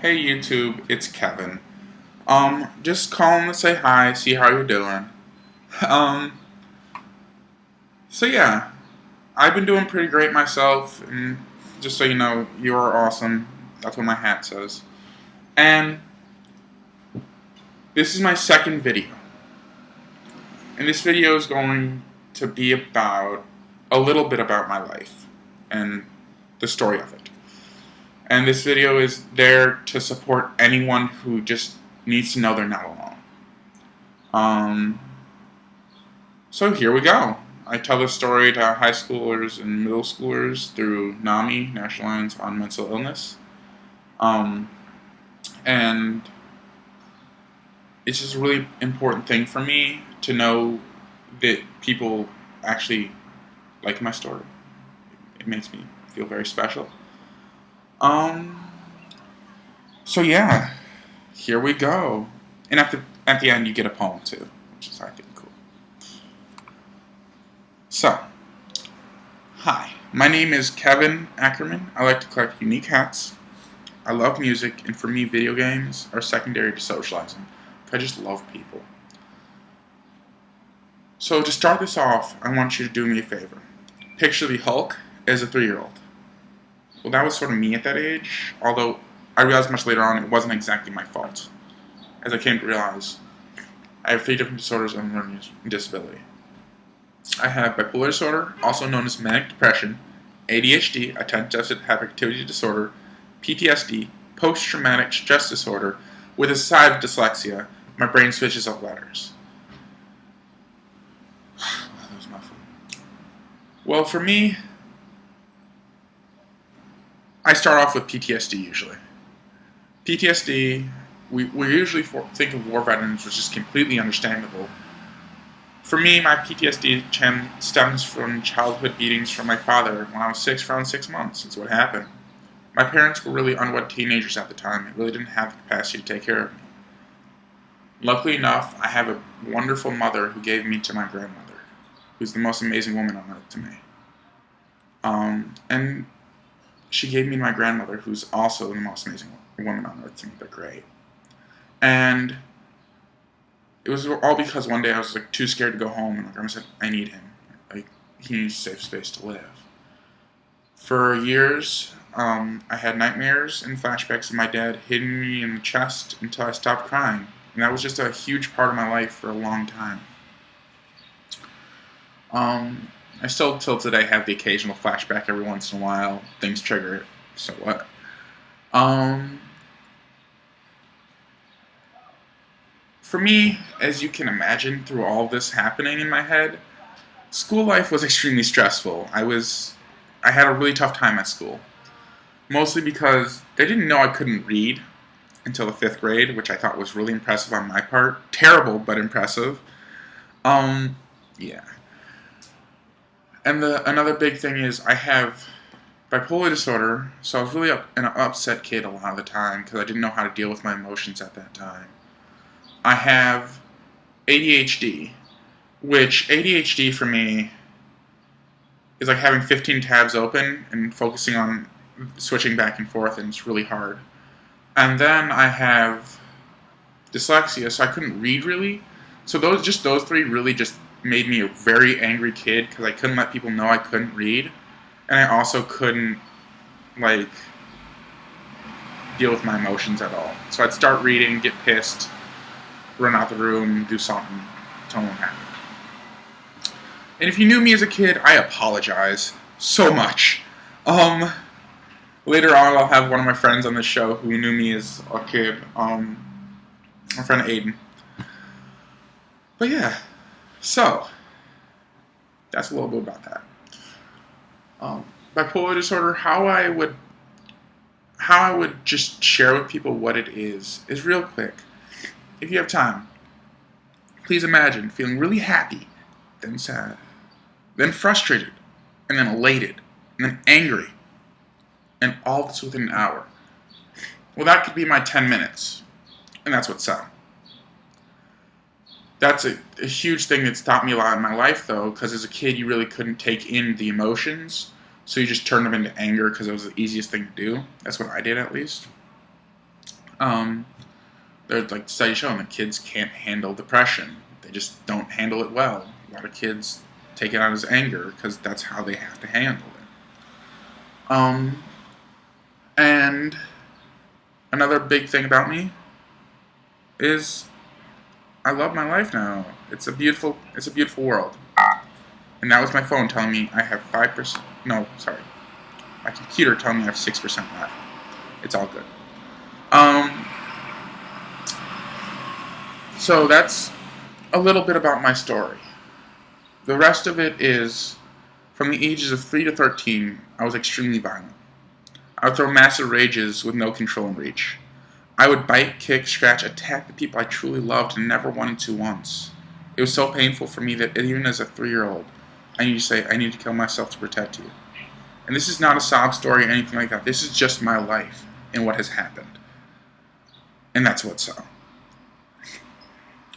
Hey YouTube, it's Kevin. Just calling to say hi, see how you're doing. Um, so yeah, I've been doing pretty great myself, and just so you know, you are awesome. That's what my hat says. And this is my second video. And this video is going to be about a little bit about my life and the story of it. And this video is there to support anyone who just needs to know they're not alone. Um, So here we go. I tell this story to high schoolers and middle schoolers through NAMI, National Alliance on Mental Illness. Um, and it's just a really important thing for me to know that people actually like my story. It makes me feel very special. Um, so yeah, here we go. And at the end you get a poem too, which is I think cool. So, hi, my name is Kevin Ackerman. I like to collect unique hats. I love music, and for me, video games are secondary to socializing. I just love people. So to start this off, I want you to do me a favor. Picture the Hulk as a 3-year-old. Well, that was sort of me at that age, although I realized much later on it wasn't exactly my fault. As I came to realize, I have 3 different disorders of learning disability. I have bipolar disorder, also known as manic depression, ADHD, attention deficit hyperactivity disorder, PTSD, post-traumatic stress disorder, with a side of dyslexia. My brain switches up letters. That was mouthful. Well, for me, I start off with PTSD usually. PTSD, we usually think of war veterans, which is completely understandable. For me, my PTSD stems from childhood beatings from my father when I was around 6 months. That's what happened. My parents were really unwed teenagers at the time and really didn't have the capacity to take care of me. Luckily enough, I have a wonderful mother who gave me to my grandmother, who's the most amazing woman on earth to me. And she gave me my grandmother, who's also the most amazing woman on earth to me. They're great. And it was all because one day I was too scared to go home, and my grandma said, "I need him. He needs a safe space to live." For years, I had nightmares and flashbacks of my dad hitting me in the chest until I stopped crying, and that was just a huge part of my life for a long time. I still till today have the occasional flashback every once in a while. Things trigger it. So what? For me, as you can imagine, through all this happening in my head, school life was extremely stressful. I had a really tough time at school. Mostly because they didn't know I couldn't read until the 5th grade, which I thought was really impressive on my part. Terrible, but impressive. Yeah. And another big thing is I have bipolar disorder, so I was really an upset kid a lot of the time because I didn't know how to deal with my emotions at that time. I have ADHD, which ADHD for me is like having 15 tabs open and focusing on switching back and forth, and it's really hard. And then I have dyslexia, so I couldn't read really. So those 3 really just made me a very angry kid because I couldn't let people know I couldn't read, and I also couldn't deal with my emotions at all. So I'd start reading, get pissed, run out the room, do something, tell them what happened. And if you knew me as a kid, I apologize so much. Later on, I'll have one of my friends on the show who knew me as a kid, my friend Aiden. But yeah, so that's a little bit about that. Bipolar disorder, how I would just share with people what it is real quick. If you have time, please imagine feeling really happy, then sad, then frustrated, and then elated, and then angry, and all this within an hour. Well, that could be my 10 minutes, and that's what's up. That's a huge thing that's taught me a lot in my life, though, because as a kid, you really couldn't take in the emotions, so you just turned them into anger because it was the easiest thing to do. That's what I did, at least. Um, there's like studies showing that kids can't handle depression. They just don't handle it well. A lot of kids take it out as anger because that's how they have to handle it. And another big thing about me is I love my life now. It's a beautiful world. And that was my phone telling me I have 5%. No, sorry. My computer telling me I have 6% left. It's all good. So that's a little bit about my story. The rest of it is from the ages of 3 to 13, I was extremely violent. I would throw massive rages with no control and reach. I would bite, kick, scratch, attack the people I truly loved and never wanted to once. It was so painful for me that even as a 3-year-old, I need to say, I need to kill myself to protect you. And this is not a sob story or anything like that. This is just my life and what has happened. And that's what's so.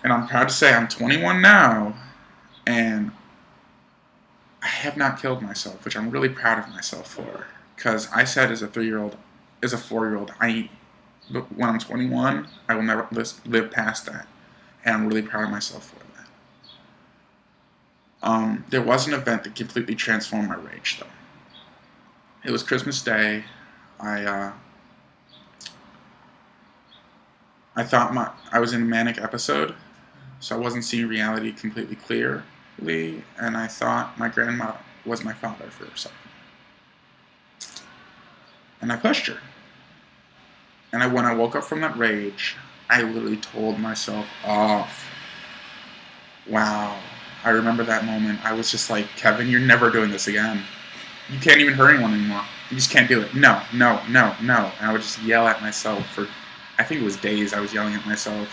And I'm proud to say I'm 21 now, and I have not killed myself, which I'm really proud of myself for. Because I said as a 4-year-old, when I'm 21, I will never live past that. And I'm really proud of myself for that. There was an event that completely transformed my rage, though. It was Christmas Day. I thought I was in a manic episode, so I wasn't seeing reality completely clearly, and I thought my grandma was my father for a second. And I pushed her. And when I woke up from that rage, I literally told myself off. Wow. I remember that moment. I was just like, Kevin, you're never doing this again. You can't even hurt anyone anymore. You just can't do it. No, no, no, no. And I would just yell at myself for, I think it was days I was yelling at myself.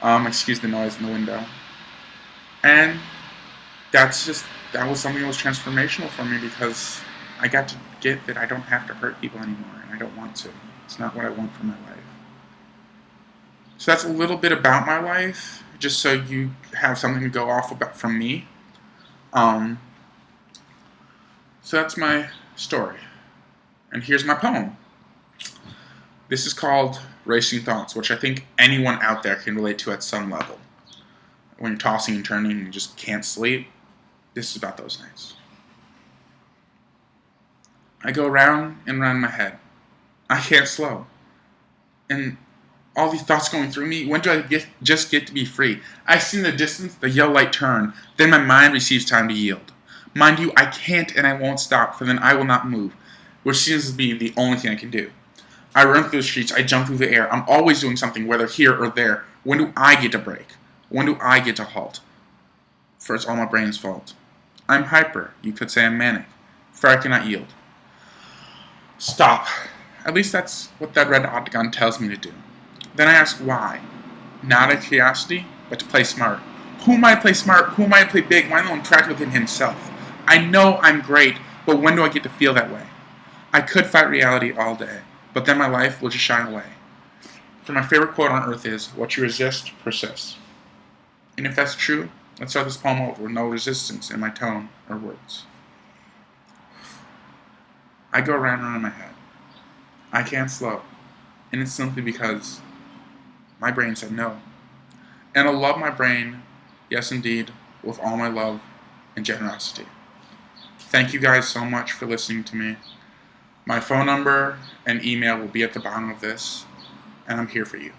Excuse the noise in the window. And that was something that was transformational for me because I got to get that I don't have to hurt people anymore, and I don't want to. It's not what I want for my life. So that's a little bit about my life, just so you have something to go off about from me. So that's my story. And here's my poem. This is called Racing Thoughts, which I think anyone out there can relate to at some level. When you're tossing and turning and you just can't sleep, this is about those nights. I go round and round my head. I can't slow. And all these thoughts going through me, when do I just get to be free? I see in the distance the yellow light turn, then my mind receives time to yield. Mind you, I can't and I won't stop, for then I will not move, which seems to be the only thing I can do. I run through the streets, I jump through the air, I'm always doing something, whether here or there. When do I get to break? When do I get to halt? For it's all my brain's fault. I'm hyper, you could say I'm manic, for I cannot yield. Stop. At least that's what that red octagon tells me to do. Then I ask why. Not out of curiosity, but to play smart. Who am I to play smart? Who am I to play big? Why not trapped within himself? I know I'm great, but when do I get to feel that way? I could fight reality all day, but then my life will just shine away. For my favorite quote on earth is, what you resist, persists. And if that's true, let's start this poem over with no resistance in my tone or words. I go round and round in my head. I can't slow. And it's simply because my brain said no. And I love my brain, yes indeed, with all my love and generosity. Thank you guys so much for listening to me. My phone number and email will be at the bottom of this, and I'm here for you,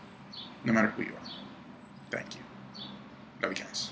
no matter who you are. Thank you. Love you guys.